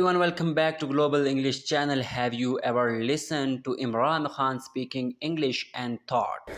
everyone, welcome back to Global English Channel. Have you ever listened to Imran Khan speaking English and thought,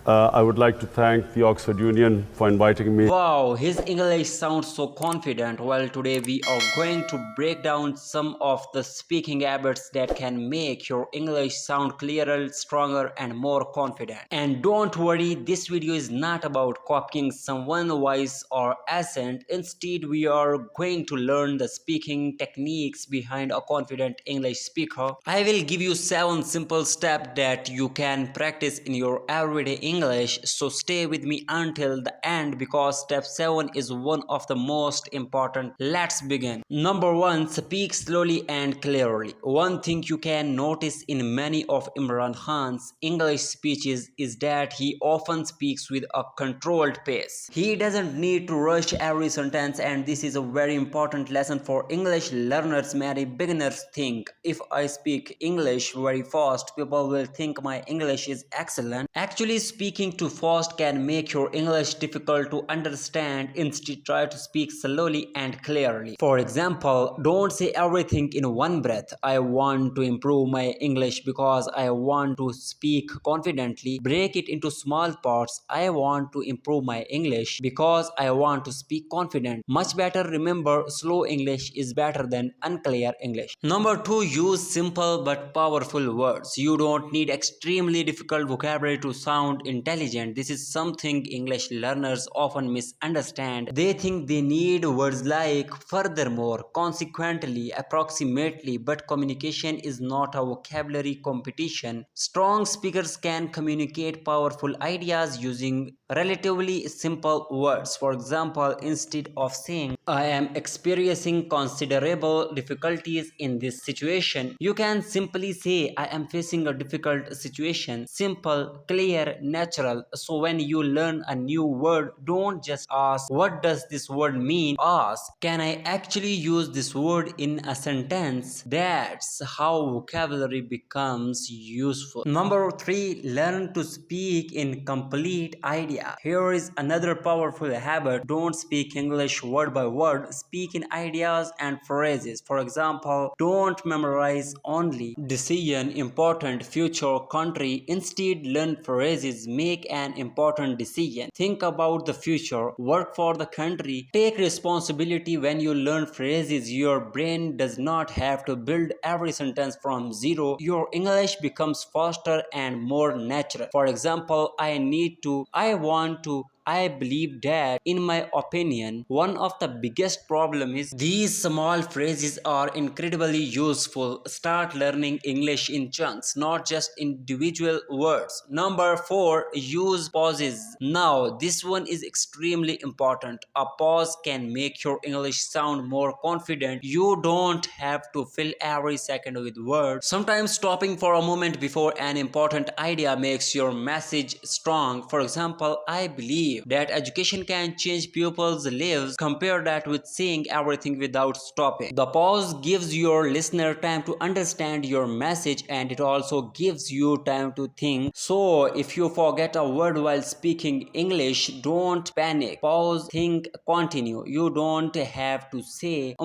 I would like to thank the Oxford Union for inviting me. wow, his English sounds so confident? Well, today we are going to break down some of the speaking habits that can make your English sound clearer, stronger, and more confident. And don't worry, this video is not about copying someone's voice or accent. Instead, we are going to learn the speaking techniques behind a confident English speaker. I will give you 7 simple steps that you can practice in your everyday English, so stay with me until the end because step 7 is one of the most important. Let's begin. Number 1, speak slowly and clearly. One thing you can notice in many of Imran Khan's English speeches is that he often speaks with a controlled pace. He doesn't need to rush every sentence, and this is a very important lesson for English learners. Many beginners think if I speak English very fast, people will think my English is excellent. Actually, speaking too fast can make your English difficult to understand. Instead, try to speak slowly and clearly. For example, don't say everything in one breath. I want to improve my English because I want to speak confidently. Break it into small parts. I want to improve my English because I want to speak confident. Much better. Remember, slow English is better than unclear English. Number 2, use simple but powerful words. You don't need extremely difficult vocabulary to sound intelligent. This is something English learners often misunderstand. They think they need words like furthermore, consequently, approximately, but communication is not a vocabulary competition. Strong speakers can communicate powerful ideas using relatively simple words. For example, instead of saying, I am experiencing considerable difficulties in this situation, you can simply say, I am facing a difficult situation. Simple, clear, natural. So when you learn a new word, don't just ask, what does this word mean? Ask, can I actually use this word in a sentence? That's how vocabulary becomes useful. Number 3, learn to speak in complete idea. Here is another powerful habit. Don't speak English word by word. Speak in ideas and phrases. For example, don't memorize only decision, important, future, country. Instead, learn phrases. Make an important decision. Think about the future. Work for the country. Take responsibility. When you learn phrases, your brain does not have to build every sentence from zero. Your English becomes faster and more natural. For example, I want to, I believe that. In my opinion, one of the biggest problems is these small phrases are incredibly useful. Start learning English in chunks, not just individual words. Number 4, use pauses. Now, this one is extremely important. A pause can make your English sound more confident. You don't have to fill every second with words. Sometimes stopping for a moment before an important idea makes your message strong. For example, I believe that education can change people's lives. Compare that with saying everything without stopping. The pause gives your listener time to understand your message, and it also gives you time to think. So if you forget a word while speaking English, don't panic. Pause, think, continue. You don't have to say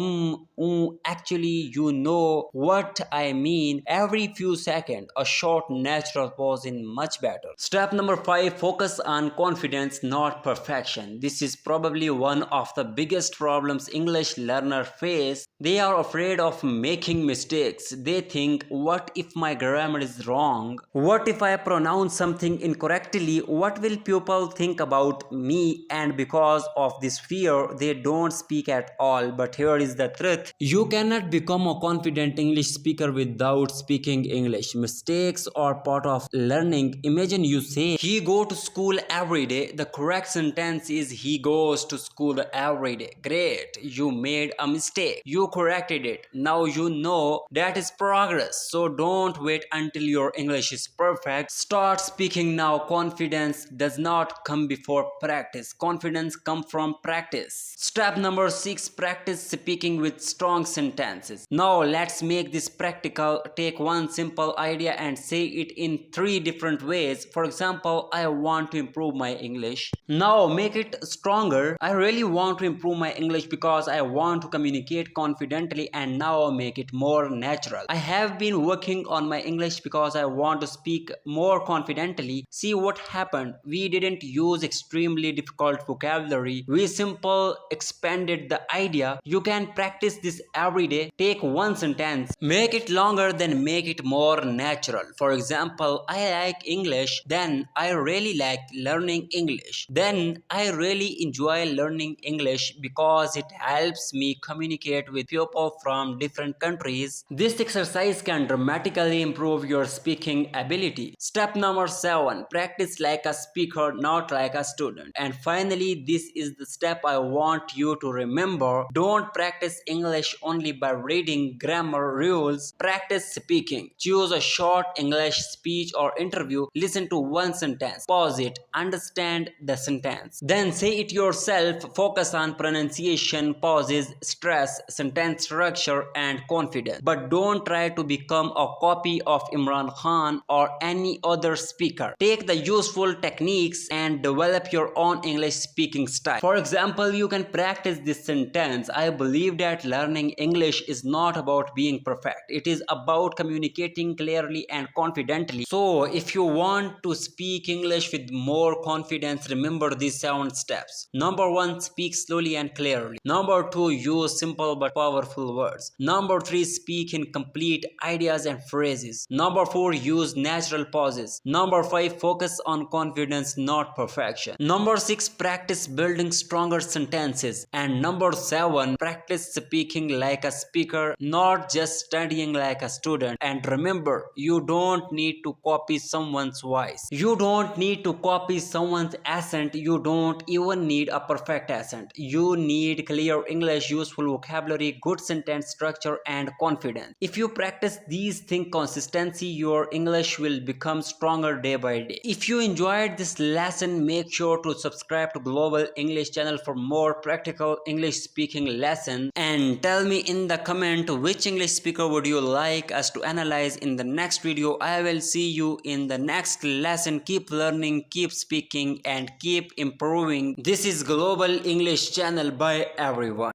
actually, you know what I mean every few seconds. A short natural pause is much better. Step number 5, focus on confidence, not perfection. This is probably one of the biggest problems English learners face. They are afraid of making mistakes. They think, what if my grammar is wrong? What if I pronounce something incorrectly? What will people think about me? And because of this fear, they don't speak at all. But here is the truth. You cannot become a confident English speaker without speaking English. Mistakes are part of learning. Imagine you say, he go to school every day. The correct sentence is, he goes to school every day. Great, you made a mistake. You corrected it. Now you know that is progress. So don't wait until your English is perfect. Start speaking now. Confidence does not come before practice. Confidence comes from practice. Step number 6, practice speaking with strong sentences. Now let's make this practical. Take one simple idea and say it in 3 different ways. For example, I want to improve my English. Now make it stronger. I really want to improve my English because I want to communicate confidently and now make it more natural. I have been working on my English because I want to speak more confidently. See what happened. We didn't use extremely difficult vocabulary. We simple expanded the idea. You can practice this every day. Take one sentence, make it longer, then make it more natural. For example, I like English, then I really like learning English. Then I really enjoy learning English because it helps me communicate with people from different countries. This exercise can dramatically improve your speaking ability. Step number 7, practice like a speaker, not like a student. And finally, this is the step I want you to remember. Don't practice English only by reading grammar rules. Practice speaking. Choose a short English speech or interview. Listen to one sentence. Pause it. Understand the sentence. Then say it yourself. Focus on pronunciation, pauses, stress, sentence structure, and confidence. But don't try to become a copy of Imran Khan or any other speaker. Take the useful techniques and develop your own English speaking style. For example, you can practice this sentence. I believe that learning English is not about being perfect. It is about communicating clearly and confidently. So, if you want to speak English with more confidence, remember these 7 steps. Number 1, speak slowly and clearly. Number 2, use simple but powerful words. Number 3, speak in complete ideas and phrases. Number 4, use natural pauses. Number 5, focus on confidence, not perfection. Number 6, practice building stronger sentences. And number 7, practice speaking like a speaker, not just studying like a student. And remember, you don't need to copy someone's voice. You don't need to copy someone's accent. You don't even need a perfect accent. You need clear English, useful vocabulary, good sentence structure, and confidence. If you practice these things consistently, your English will become stronger day by day. If you enjoyed this lesson, make sure to subscribe to Global English channel for more practical English speaking lessons, and tell me in the comment which English speaker would you like us to analyze in the next video. I will see you in the next lesson. Keep learning, keep speaking, and keep improving. This is Global English channel. Bye everyone.